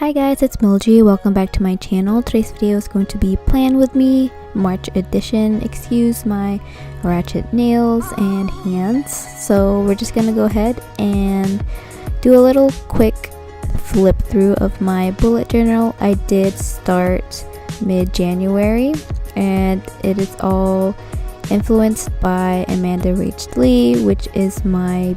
Hi guys, it's Milji. Welcome back to my channel. Today's video is going to be Plan With Me March edition. Excuse my ratchet nails and hands. So we're just gonna go ahead and do a little quick flip through of my bullet journal. I did start mid-January and it is all influenced by Amanda Rach Lee, which is my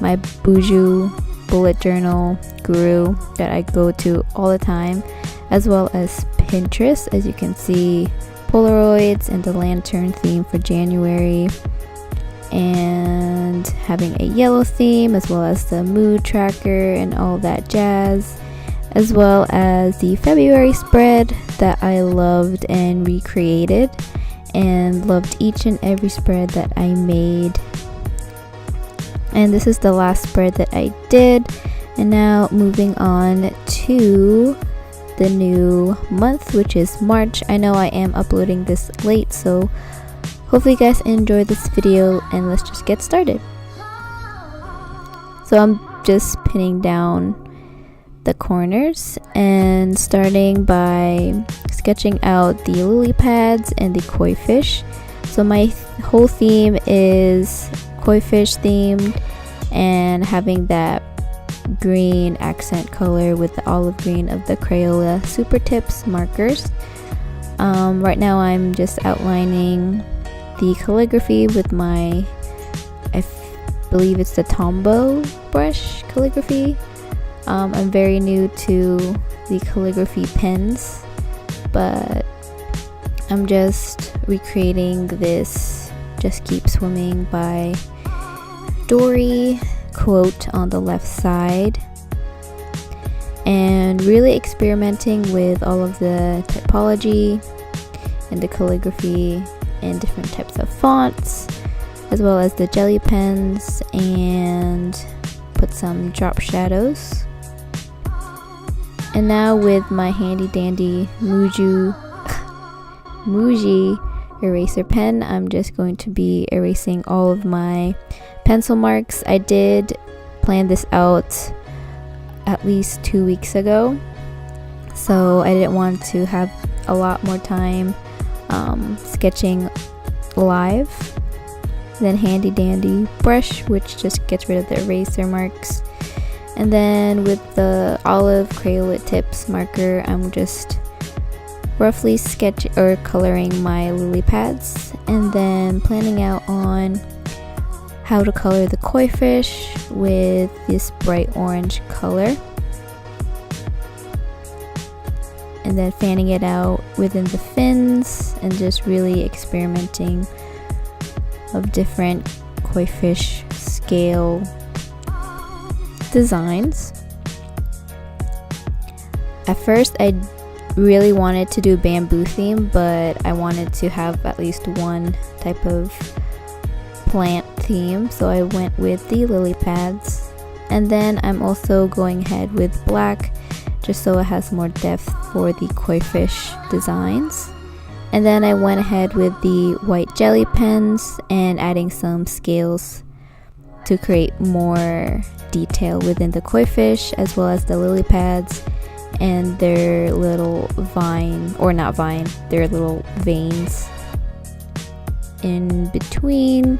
my Bujo bullet journal guru that I go to all the time, as well as Pinterest. As you can see, Polaroids and the lantern theme for January, and having a yellow theme, as well as the mood tracker and all that jazz, as well as the February spread that I loved and recreated, and loved each and every spread that I made. And this is the last spread that I did. And now moving on to the new month, which is March. I know I am uploading this late, so hopefully you guys enjoy this video, and let's just get started. So I'm just pinning down the corners and starting by sketching out the lily pads and the koi fish. So my whole theme is koi fish themed, and having that green accent color with the olive green of the Crayola Supertips markers. Right now I'm just outlining the calligraphy with my, I believe it's the Tombow brush calligraphy. I'm very new to the calligraphy pens, but I'm just recreating this Just Keep Swimming by Dory quote on the left side, and really experimenting with all of the typology and the calligraphy and different types of fonts, as well as the jelly pens, and put some drop shadows. And now with my handy dandy Muji eraser pen, I'm just going to be erasing all of my pencil marks. I did plan this out at least 2 weeks ago, so I didn't want to have a lot more time sketching live. Then handy dandy brush, which just gets rid of the eraser marks. And then with the olive Crayola tips marker, I'm just roughly coloring my lily pads, and then planning out on how to color the koi fish with this bright orange color, and then fanning it out within the fins, and just really experimenting of different koi fish scale designs. At first I really wanted to do bamboo theme, but I wanted to have at least one type of plant theme, so I went with the lily pads. And then I'm also going ahead with black, just so it has more depth for the koi fish designs. And then I went ahead with the white jelly pens and adding some scales to create more detail within the koi fish, as well as the lily pads and their little their little veins in between.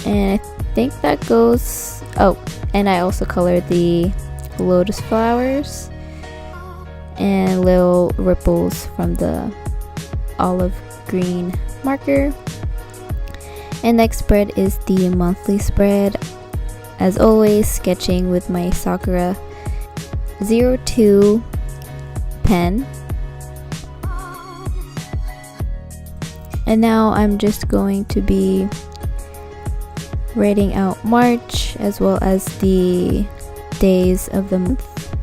And I think that goes, and I also colored the lotus flowers and little ripples from the olive green marker. And next spread is the monthly spread. As always, sketching with my Sakura 02 pen. And now I'm just going to be writing out March, as well as the days of the month.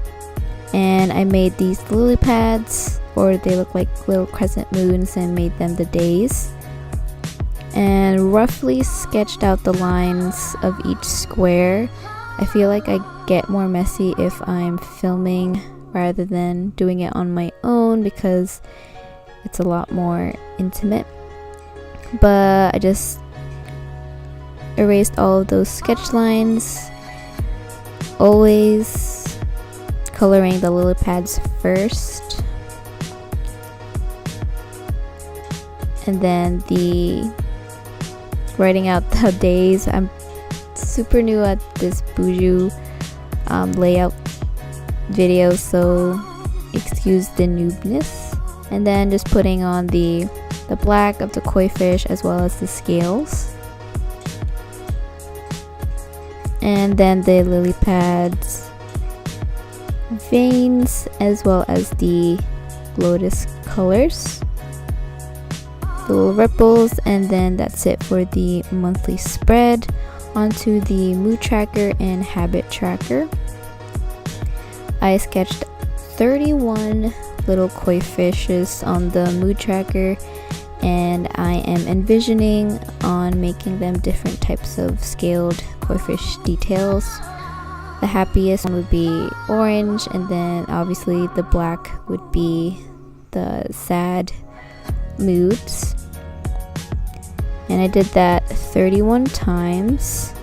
And I made these lily pads, or they look like little crescent moons, and made them the days, and roughly sketched out the lines of each square. I feel like I get more messy if I'm filming rather than doing it on my own, because it's a lot more intimate. But I just erased all of those sketch lines always coloring the lily pads first, and then writing out the days. I'm super new at this Bujo layout video, so excuse the noobness. And then just putting on the black of the koi fish as well as the scales, and then the lily pads veins as well as the lotus colors, the little ripples, and then that's it for the monthly spread. Onto the mood tracker and habit tracker. I sketched 31 little koi fishes on the mood tracker, and I am envisioning on making them different types of scaled koi fish details. The happiest one would be orange, and then obviously the black would be the sad moods. And I did that 31 times.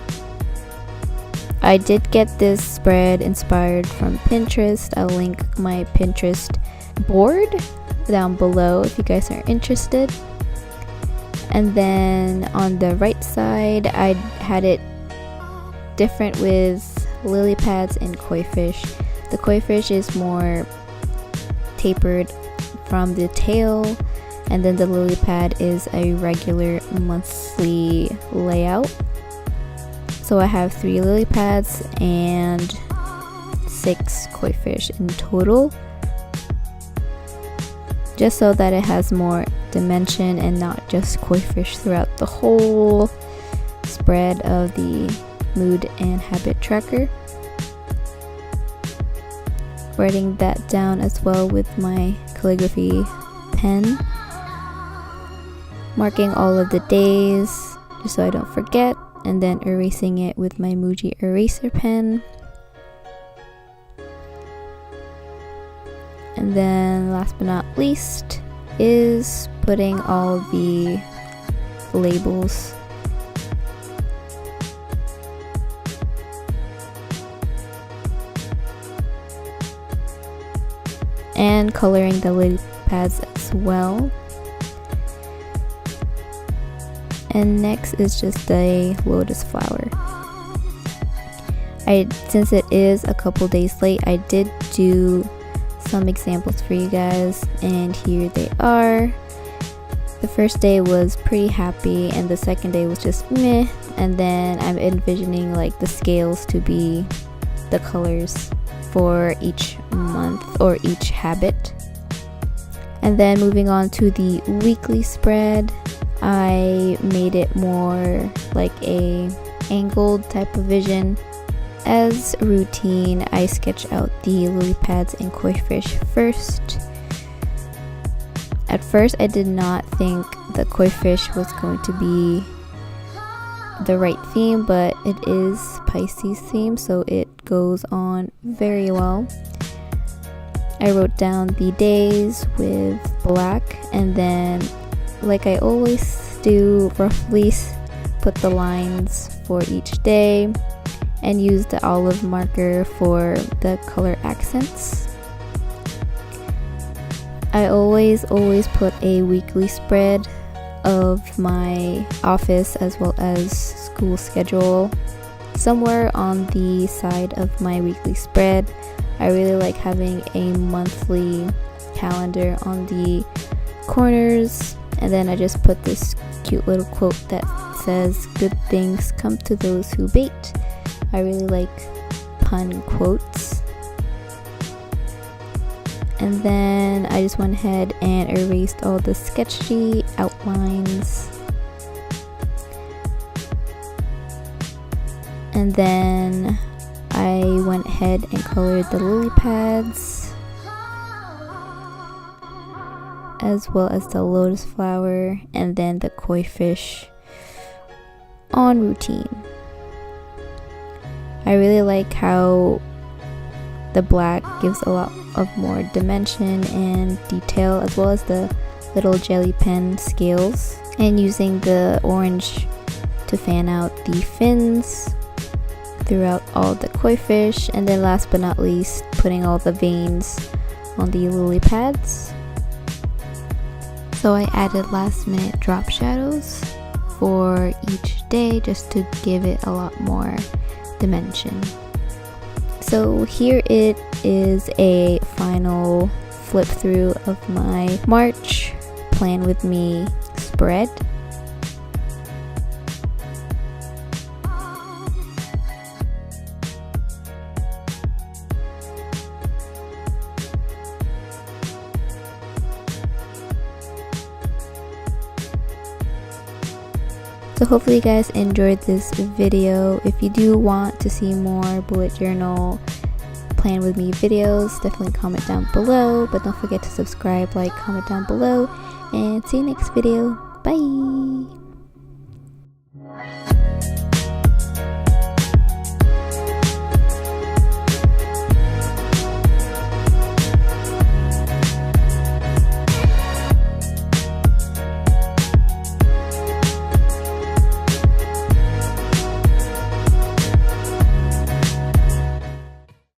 I did get this spread inspired from Pinterest. I'll link my Pinterest board down below if you guys are interested. And then on the right side, I had it different with lily pads and koi fish. The koi fish is more tapered from the tail, and then the lily pad is a regular monthly layout. So I have 3 lily pads and 6 koi fish in total, just so that it has more dimension and not just koi fish throughout the whole spread of the mood and habit tracker. Writing that down as well with my calligraphy pen, marking all of the days just so I don't forget, and then erasing it with my Muji eraser pen. And then last but not least is putting all the labels. And coloring the lily pads as well. And next is just a lotus flower. Since it is a couple days late, I did do some examples for you guys, and here they are. The first day was pretty happy, and the second day was just meh, and then I'm envisioning like the scales to be the colors for each month or each habit. And then moving on to the weekly spread, I made it more like a angled type of vision. As routine, I sketch out the lily pads and koi fish first. At first, I did not think the koi fish was going to be the right theme, but it is Pisces theme, so it goes on very well. I wrote down the days with black, and then like I always do, roughly put the lines for each day and use the olive marker for the color accents. I always put a weekly spread of my office as well as school schedule somewhere on the side of my weekly spread. I really like having a monthly calendar on the corners, and then I just put this cute little quote that says, "Good things come to those who wait." I really like pun quotes. And then I just went ahead and erased all the sketchy outlines. And then I went ahead and colored the lily pads as well as the lotus flower, and then the koi fish on routine. I really like how the black gives a lot of more dimension and detail, as well as the little jelly pen scales, and using the orange to fan out the fins, throughout all the koi fish, and then last but not least, putting all the veins on the lily pads. So I added last minute drop shadows for each day just to give it a lot more dimension. So here it is, a final flip through of my March Plan With Me spread. So hopefully you guys enjoyed this video. If you do want to see more bullet journal Plan With Me videos, definitely comment down below. But don't forget to subscribe, like, comment down below, and see you next video. Bye!